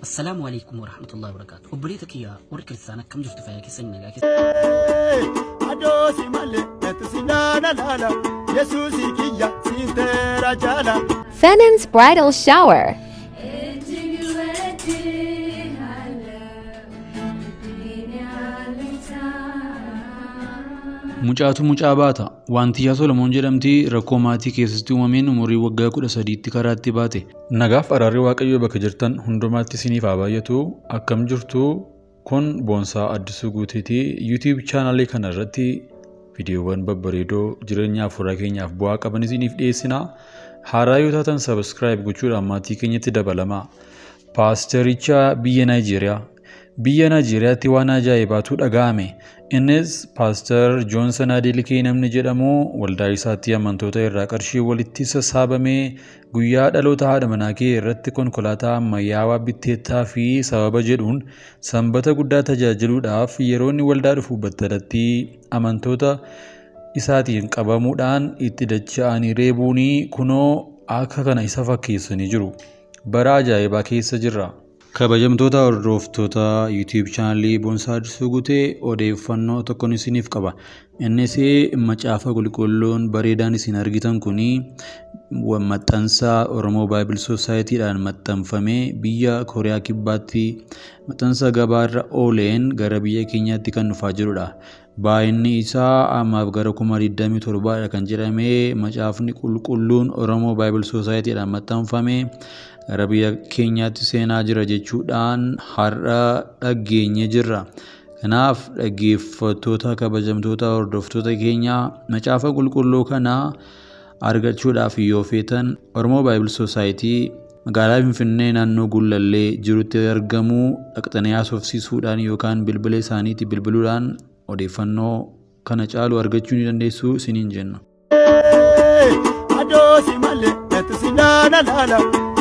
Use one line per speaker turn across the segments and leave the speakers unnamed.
السلام عليكم ورحمة الله وبركاته. وبريتك يا وركرتانا كم جرت فيها كسنة لكن
Fenon's Bridal Shower.
Mucaatu mucaa baata wanti yaa Solomoon jedhamti rakkoo maatii keessatti uumameen umurii waggaa 13tti karaatti baate. Nagaaf araarri Waaqayyoo bakka jirtan hundumaatti isiniif haa baay'atu. Akkam jirtu kun Boonsaa Addisuu Guuteeti. YouTube channel kana irratti viidiyoowwan babbareedoo jireenya afuuraa keenyaaf bu'aa qaban isiniif dhiyeessina. Haaraa yoo taatan subscribe gochuudhaan maatii keenyatti dabalama. Paastericha biyya Naayijeeriyaa. Biyya Naayijeeriyaatti waan ajaa'ibaatu dhaga'ame. Innis Paaster Joonsan Adeelikee namni jedhamu waldaa isaatti amantoota irraa qarshii walitti sassaabamee guyyaa dhaloota haadha manaa kee irratti konkolaataa ammayyaawaa bitteettaa fi sababa jedhuun sanbata guddaa tajaajiluudhaaf yeroo inni waldaa dhufu battalatti amantoota isaatiin qabamuudhaan itti dacha'anii reebuun kunoo akka kana isa fakkeessanii jiru. Bara ajaa'ibaa keessa jirra. Kabajamtoota hordoftoota YouTube channel Boonsaa Addisuu Guutee odeeffannoo tokkoon isiniif qaba. Innis macaafa qulqulluun bareedaan isin argitan kuni maxxansa Oromoo Bible Society-dhaan maxxanfamee biyya Kooriyaa Kibbaatti maxxansa gabaarra ooleen gara biyya keenyaatti kan dhufaa jirudha. Baay'inni isaa ammaaf gara 27,000 kan jedhamee macaafni qulqulluun Oromoo Bible Society-dhaan maxxanfamee gara biyya keenyaatti seenaa jira jechuudhaan har'a dhageenye jirra. Kanaaf dhaggeeffattoota kabajamtoota hordoftoota keenya macaafa qulqulluu kana argachuudhaaf yoo feetan Oromoo Bible Society magaalaa Finfinnee naannoo Gullallee jirutti argamu dhaqxanii haasofsiisuudhaan yookaan bilbila isaaniitti bilbiluudhaan odeeffannoo kana caalu argachuu ni dandeessu isiniin jenna.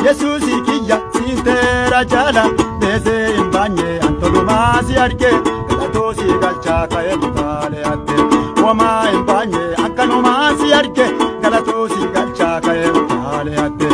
Yesusi kiyya sintera jala bese imbanye antolumasi arge galatosi galcha kaye mutale ate wama imbanye akanumasi arge galatosi galcha kaye mutale ate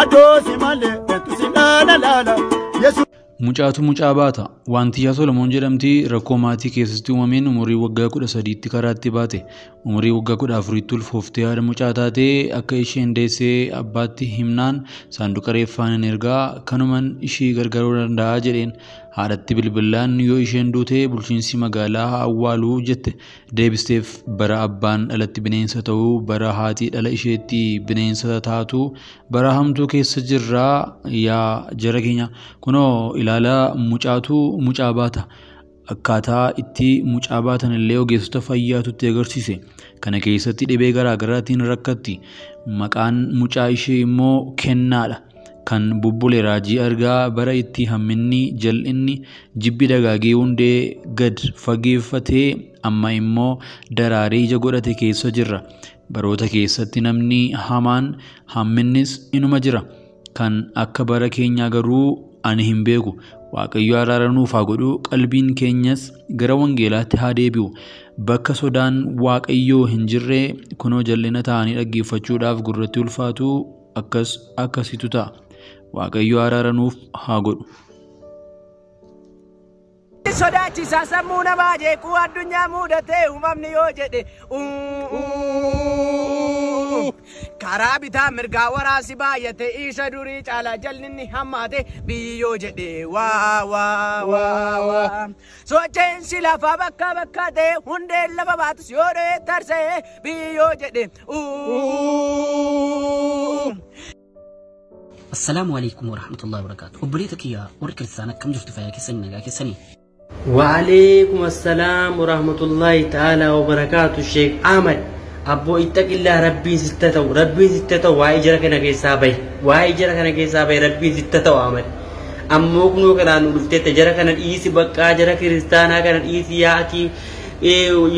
adosi male entusilana lala Yesu Mucaatu mucaa baata wanti yaa Solomoon jedhamti rakkoo maatii keessatti uumameen umurii waggaa 13tti karaatti baate. Umurii waggaa 14tti ulfooftee haadha mucaa taatee akka isheen deessee abbaatti himnaan saanduqa reeffaan ergaa kanuman ishii gargaaruu danda'a jedheen. Haadhatti bilbilaan yoo isheen duute bulchiinsi magaalaa awwaaluu jette. Deebisteef bara abbaan dhalatti bineensa ta'uu bara haati dhala isheetti bineensa taatu bara hamtuu keessa jirraa yaa jara keenya. Kunoo ilaala mucaatu mucaa baata. Akkaataa itti mucaa baatan illee ogeessota fayyaatu itti agarsiise. Kana keessatti dhibee garaagaraatiin rakkatti. Maqaan mucaa ishee immoo Kennaadha. Kan bubbule raajii argaa bara itti hamminni jal'inni jibbi dagaagee hundee gad fageeffatee amma immoo daraaree ija godhate keessa jirra. Baroota keessatti namni hamaan hamminnis inuma jira. Kan akka bara keenyaa garuu ani hin beeku. Waaqayyo araara nuuf haa godhu, qalbiin keenyas gara wangeelaatti haa deebi'u. Bakka sodaan Waaqayyoo hin jirre kunoo jal'ina ta'anii dhaggeeffachuudhaaf gurratti ulfaatu akkasitu ta'a. Waaqayyo araara nuuf haa godhu.
Sodaachisa sammuu namaa jeequu addunyaa mudatee uumamni yoo jedhe karaa bitaa mirgaa waraasi baay'ate isa durii caalaa jal'inni hammaate biyyi yoo jedhe waa socheensi lafa bakka bakka ta'e hundeen lafa baatus yoo dhee tarsee biyyi yoo jedhe
السلام عليكم ورحمة الله وبركاته. وبريتك يا وركرتانا كم جرت فيها كسنة لكن
وعليكم السلام ورحمة الله تعالى وبركاته. الشيخ أحمد أبو اتق الله ربي ستتو واي جرك نكي سابي ربي ستتو أحمد أموك نو كنا نلفتت جرك نئيسي بقى جرك رستانا كنا إيسي ياكي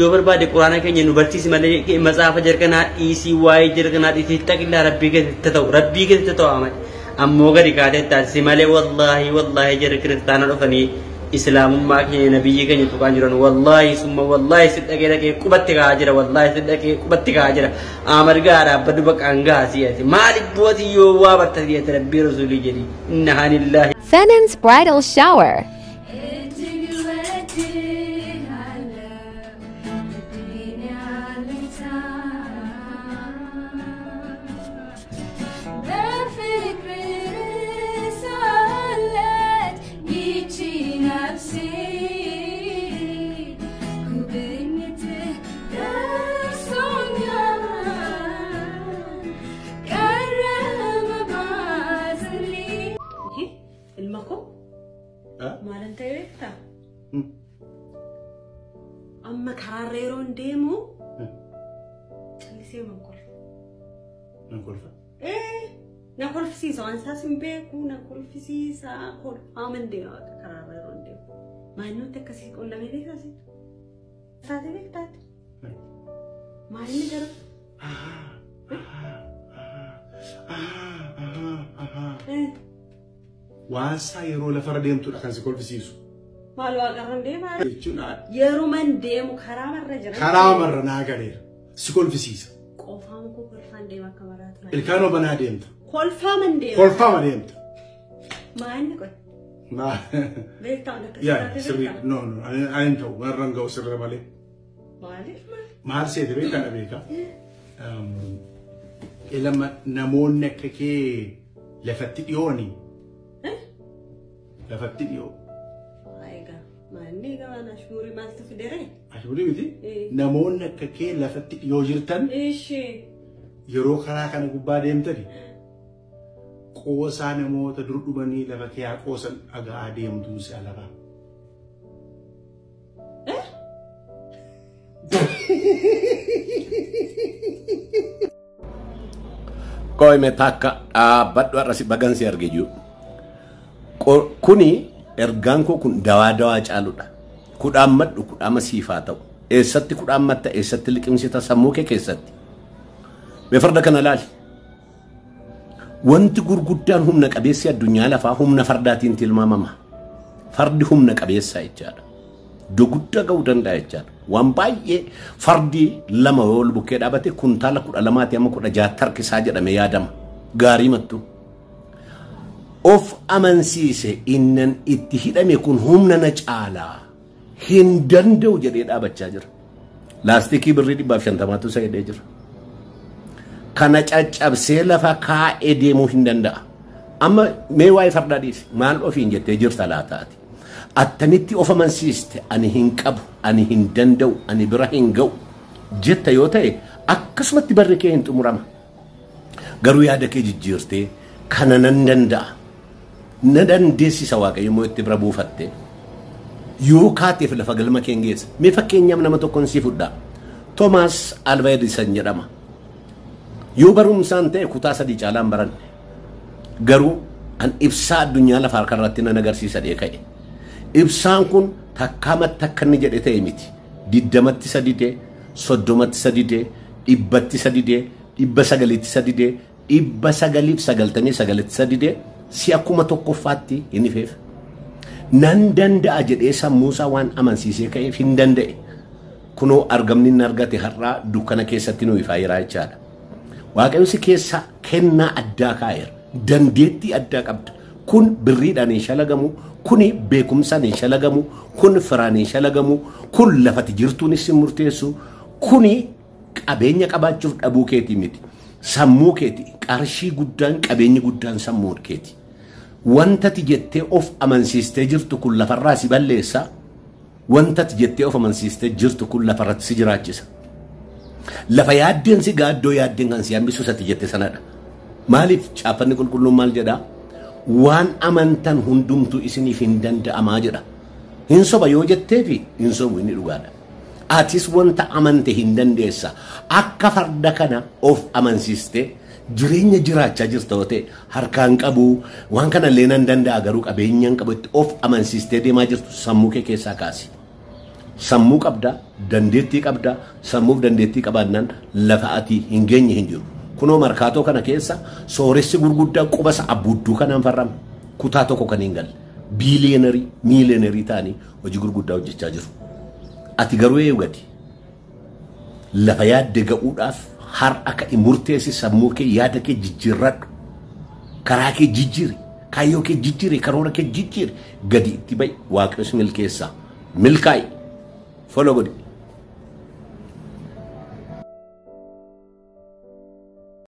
yoo barbaade quraana keenya nu barsiisi malee masaafa jarkanaa dhiisii waa'ee jarkanaa dhiisii taqillaa rabbii keessatti ta'u Ahmad ammoo gadi kaatee taasisi malee wallaahi jarri kiristaana dhufanii islaamummaa keenya nabiyyi keenya tuqaan jiran wallaahi summa wallaahi si dhaqee qubatti kaa'aa jira wallaahi si dhaqee qubatti kaa'aa jira Ahmad gaadhaa baddu baqaan gaasii ati maaliif booti yoo waa bartasiyyate rabbii rasuulii jedhi inna hanillaahi
Fenan's Bridal Shower.
Amma karareeroon deemu callisee na kolfisiisa waan isaas hin beeku na kolfisiisa kolfaaman deema karareeroon deemu maalinooti akkasii qunnamee beekasi taate beektaate maalini garuu
waan isaa yeroo lafarra deemtudha kan si kolfisiisu.
Maal waaqarran deemaa yeroo man deemu karaa marra jira.
Karaa marra naa galeera si kolfisiisa.
Qofaan koo kolfaan deema akka maraatu.
Ilkaanoo banaa deemta.
Kolfaaman deema.
Kolfaama deemta.
Maalni kun? Beektaa akka
yaa sirrii no ani ta'u warran ga'u sirra malee.
Maaliif
maal seete beekaa dha beekaa. Ilama namoonni akka kee lafatti dhiyooni. Lafatti dhiyoo.
Maalni gamaan ashburii maaltu fidere?
Ashburii miti? Namoonni akka kee lafatti dhiyoo jirtan yeroo karaa kana gubbaa deemtani qoosaa namoota dur dhumanii lafa kee haa qoosan dhagaa deemtuu si alaba.
Koi metaka baddu arasi bagansi argeju. Kuni erganko kun dawa caaludha. Kudhaan maddu kudhaama siifaa ta'u. Eessatti kudhaan matta eessatti liqimsita sammuu kee keessatti. Mee farda kana laali. Wanti gurguddaan humna qabeessi addunyaa lafaa humna fardaatiin tilmaamama. Fardi humna qabeessaa jechaadha. Doguddaa ga'uu danda'a jechaadha. Waan baay'ee fardi lama ol bukkee dhaabate kuntaala 12 amma 16 harkisaa jedhame yaadama. Gaarii mattu. Of amansiise innan itti hidhame kun humna na caalaa hin danda'u jedhee dhaabachaa jira. Laastikii birrii 150tu sayidee jira. Kana caccabsee lafa kaa'ee deemuu hin danda'a. Amma mee waa'ee fardaa dhiisi maal ofiin jettee jirta laataati. Attamitti of amansiiste ani hin qabu, ani hin danda'u, ani bira hin ga'u jetta yoo ta'e akkasumatti barri kee hin xumurama. Garuu yaada kee jijjiirtee kana nan danda'a. Na dandeessisa waaqayyo immoo itti bira buufatte. Yoo kaateef lafa galma kee geessa. Mee fakkeenyaaf nama tokkoon si fudhaa. Toomaas Alva Edison jedhama. Yoo barumsaan ta'e kutaa 3 caalaan baranne. Garuu an ibsaa addunyaa lafa harkarratti nan agarsiisa dhee ka'e. Ibsaan kun takkaamatti akka inni jedhe ta'e miti. 20tti sadidee, 30tti sadidee, 100tti sadidee, 900tti sadidee, 999tti sadidee si akkuma tokkoffaatti hin ifeef. Nan danda'a jedhee sammuusaa waan amansiisee ka'eef hin danda'e. Kunoo argamni inni argate har'aa dukkana keessatti nu ifaa jira jechaadha. Waaqayyo si keessa kennaa addaa kaa'eera. Dandeettii addaa qabda. Kun birriidhaan hin shalagamu, kuni beekumsaan hin shalagamu, kun firaan hin shalagamu, kun lafati jirtuunis hin murteessu, kuni qabeenya qabaachuuf dhabuu keetii miti. Sammuu keeti qarshii guddaan qabeenyi guddaan sammuu keeti. Wantati jettee of amansiistee jirtu kun lafarraa si balleessa. Wantati jettee of amansiistee jirtu kun lafarratti si jiraachisa. Lafa yaaddeen si gaaddoo yaaddeen kan si hambisu sati jette sanadha. Maaliif caaffanni qulqulluun maal jedhaa? Waan amantan hundumtu isiniif hin danda'amaa jedha. Hin soba yoo jetteefi hin sobu inni dhugaadha. Atis wanta amante hin dandeessa. Akka farda kana of amansiiste jireenya jiraachaa jirta yoo ta'e harkaan qabu waan kana illee nan danda'a garuu qabeenyaan qabu itti of amansiistee deemaa jirtu sammuu kee keessaa kaasi. Sammuu qabda, dandeettii qabda, sammuuf dandeettii qabaannaan lafa ati hin geenye hin jiru. Kunoo markaatoo kana keessa sooressi gurguddaa qubasa abbuudduu kanaan farrama. Kutaa tokko kan hin galle. Biiliyeenarii, miiliyeenarii ta'anii hojii gurguddaa hojjechaa jiru. Ati garuu eegati. Lafa yaadde ga'uudhaaf har akka murteessi sammuu kee yaada kee jijjiirradhu. Karaa kee jijjiiri. kaayyoo kee jijjiire karoora kee jijjiire gadi itti ba'i waaqayyo si milkeessa milkaa'i follow godhi.